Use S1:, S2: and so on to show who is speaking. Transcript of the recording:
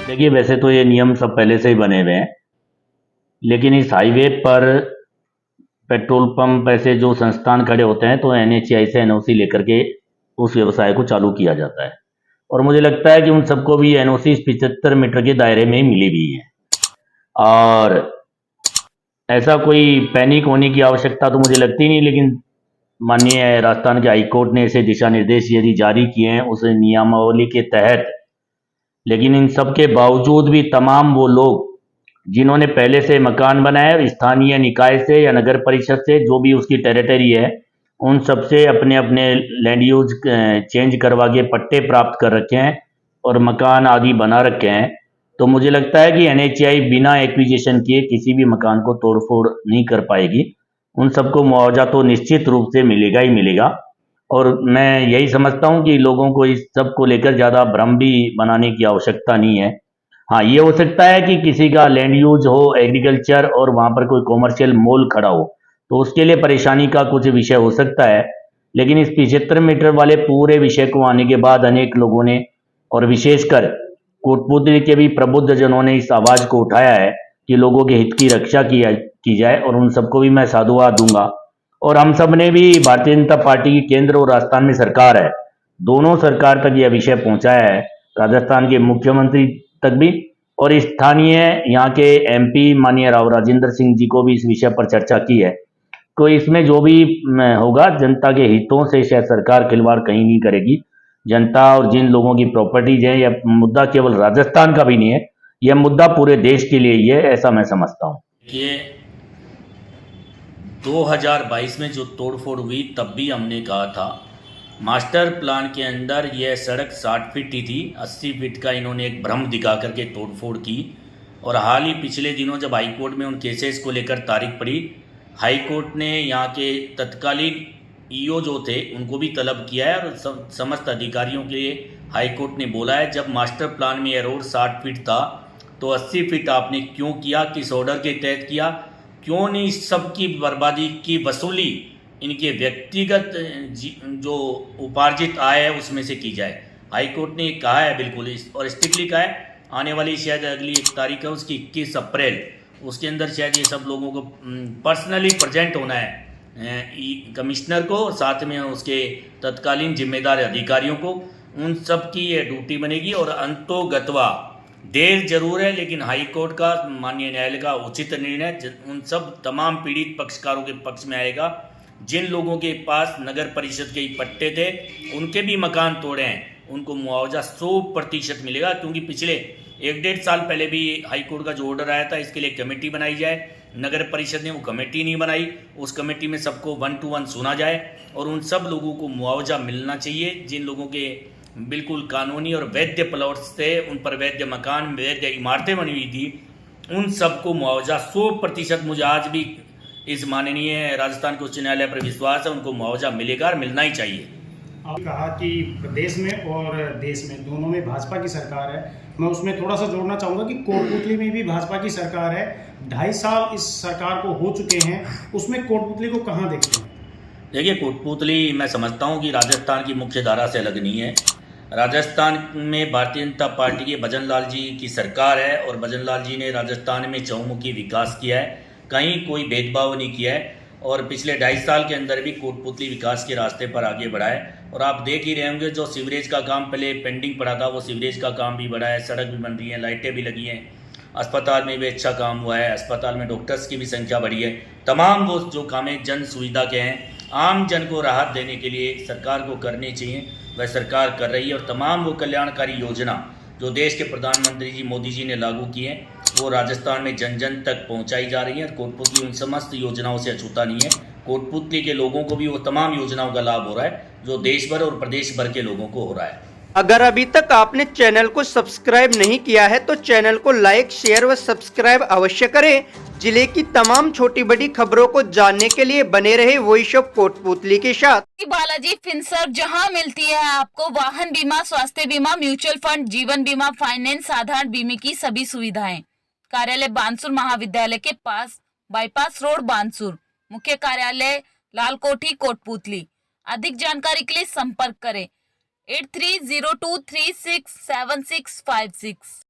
S1: देखिए, वैसे तो ये नियम सब पहले से ही बने हुए हैं, लेकिन इस हाईवे पर पेट्रोल पंप ऐसे जो संस्थान खड़े होते हैं तो एनएचएआई से एनओसी लेकर के उस व्यवसाय को चालू किया जाता है। और मुझे लगता है कि उन सबको भी एनओसी 75 मीटर के दायरे में ही मिली हुई है, और ऐसा कोई पैनिक होने की आवश्यकता तो मुझे लगती नहीं। लेकिन माननीय राजस्थान के हाई कोर्ट ने ऐसे दिशा निर्देश यदि जारी किए हैं उस नियमावली के तहत, लेकिन इन सब के बावजूद भी तमाम वो लोग जिन्होंने पहले से मकान बनाए स्थानीय निकाय से या नगर परिषद से, जो भी उसकी टेरिटरी है, उन सब से अपने अपने लैंड यूज चेंज करवा के पट्टे प्राप्त कर रखे हैं और मकान आदि बना रखे हैं। तो मुझे लगता है कि एनएचएआई बिना एक्विजिशन किए किसी भी मकान को तोड़फोड़ नहीं कर पाएगी। उन सबको मुआवजा तो निश्चित रूप से मिलेगा ही मिलेगा। और मैं यही समझता हूँ कि लोगों को इस सब को लेकर ज़्यादा भ्रम भी बनाने की आवश्यकता नहीं है। हाँ, ये हो सकता है कि किसी का लैंड यूज हो एग्रीकल्चर और वहाँ पर कोई कॉमर्शियल मॉल खड़ा हो, तो उसके लिए परेशानी का कुछ विषय हो सकता है। लेकिन इस 75 मीटर वाले पूरे विषय को आने के बाद अनेक लोगों ने, और विशेषकर कोटपुतली के भी प्रबुद्ध जनों ने इस आवाज़ को उठाया है कि लोगों के हित की रक्षा की जाए, और उन सबको भी मैं साधुवाद दूंगा। और हम सब ने भी, भारतीय जनता पार्टी की केंद्र और राजस्थान में सरकार है, दोनों सरकार तक यह विषय पहुंचाया है, राजस्थान के मुख्यमंत्री तक भी, और स्थानीय यहाँ के एमपी माननीय राव राजेंद्र सिंह जी को भी इस विषय पर चर्चा की है। तो इसमें जो भी होगा, जनता के हितों से शायद सरकार खिलवाड़ कहीं नहीं करेगी। जनता और जिन लोगों की प्रॉपर्टीज है, यह मुद्दा केवल राजस्थान का भी नहीं है, यह मुद्दा पूरे देश के लिए ही है, ऐसा मैं समझता हूँ।
S2: ये 2022 में जो तोड़फोड़ हुई तब भी हमने कहा था मास्टर प्लान के अंदर यह सड़क 60 फीट ही थी, 80 फीट का इन्होंने एक भ्रम दिखा करके तोड़फोड़ की। और हाल ही पिछले दिनों जब हाई कोर्ट में उन केसेस को लेकर तारीख पड़ी, हाई कोर्ट ने यहाँ के तत्कालीन ईओ जो थे उनको भी तलब किया है, और समस्त अधिकारियों के लिए हाई कोर्ट ने बोला है जब मास्टर प्लान में यह रोड 60 फीट था तो 80 फीट आपने क्यों किया, किस ऑर्डर के तहत किया, क्यों नहीं इस सब की बर्बादी की वसूली इनके व्यक्तिगत जो उपार्जित आय है उसमें से की जाए। हाई कोर्ट ने कहा है बिल्कुल, और स्ट्रिक्टली कहा है। आने वाली शायद अगली एक तारीख है उसकी 21 अप्रैल, उसके अंदर शायद ये सब लोगों को पर्सनली प्रेजेंट होना है, कमिश्नर को, साथ में उसके तत्कालीन जिम्मेदार अधिकारियों को, उन सब की ये ड्यूटी बनेगी। और अंतोगत्वा देर जरूर है, लेकिन हाई कोर्ट का, माननीय न्यायालय का उचित निर्णय उन सब तमाम पीड़ित पक्षकारों के पक्ष में आएगा। जिन लोगों के पास नगर परिषद के पट्टे थे, उनके भी मकान तोड़े हैं, उनको मुआवजा 100% मिलेगा। क्योंकि पिछले 1-1.5 साल पहले भी हाई कोर्ट का जो ऑर्डर आया था इसके लिए कमेटी बनाई जाए, नगर परिषद ने वो कमेटी नहीं बनाई। उस कमेटी में सबको 1 to 1 सुना जाए और उन सब लोगों को मुआवजा मिलना चाहिए जिन लोगों के बिल्कुल कानूनी और वैध प्लॉट्स थे, उन पर वैध मकान, वैध इमारतें बनी हुई थी, उन सबको मुआवजा 100%। मुझे आज भी इस माननीय राजस्थान के उच्च न्यायालय पर विश्वास है, उनको मुआवजा मिलेगा और मिलना ही चाहिए।
S3: आपने कहा कि प्रदेश में और देश में दोनों में भाजपा की सरकार है, मैं उसमें थोड़ा सा जोड़ना चाहूँगा कि कोटपुतली में भी भाजपा की सरकार है। 2.5 साल इस सरकार को हो चुके हैं, उसमें कोटपुतली को कहाँ देखते हैं?
S2: देखिए, कोटपुतली मैं समझता हूँ कि राजस्थान की मुख्य धारा से अलग नहीं है। राजस्थान में भारतीय जनता पार्टी के भजन लाल जी की सरकार है, और भजन लाल जी ने राजस्थान में चहुमुखी विकास किया है, कहीं कोई भेदभाव नहीं किया है। और पिछले 2.5 साल के अंदर भी कोटपुतली विकास के रास्ते पर आगे बढ़ा है। और आप देख ही रहे होंगे, जो सीवरेज का काम पहले पेंडिंग पड़ा था वो सीवरेज का काम भी बढ़ा है, सड़क भी बन रही है, लाइटें भी लगी हैं, अस्पताल में भी अच्छा काम हुआ है, अस्पताल में डॉक्टर्स की भी संख्या बढ़ी है। तमाम वो जो काम जन सुविधा के हैं, आम जन को राहत देने के लिए सरकार को करनी चाहिए, वह सरकार कर रही है। और तमाम वो कल्याणकारी योजना जो देश के प्रधानमंत्री जी मोदी जी ने लागू की है वो राजस्थान में जन जन तक पहुंचाई जा रही है। कोटपुतली उन समस्त योजनाओं से अछूता नहीं है। कोटपुतली के लोगों को भी वो तमाम योजनाओं का लाभ हो रहा है जो देश भर और प्रदेश भर के लोगों को हो रहा है।
S4: अगर अभी तक आपने चैनल को सब्सक्राइब नहीं किया है तो चैनल को लाइक, शेयर व सब्सक्राइब अवश्य करें। जिले की तमाम छोटी बड़ी खबरों को जानने के लिए बने रहे वॉइस ऑफ कोटपुतली के साथ।
S5: बालाजी फिनसर्व, जहां मिलती है आपको वाहन बीमा, स्वास्थ्य बीमा, म्यूचुअल फंड, जीवन बीमा, फाइनेंस, साधारण बीमे की सभी सुविधाएं। कार्यालय बानसूर महाविद्यालय के पास, बाईपास रोड, बानसूर। मुख्य कार्यालय लालकोठी, कोटपुतली। अधिक जानकारी के लिए संपर्क करें 8302367656।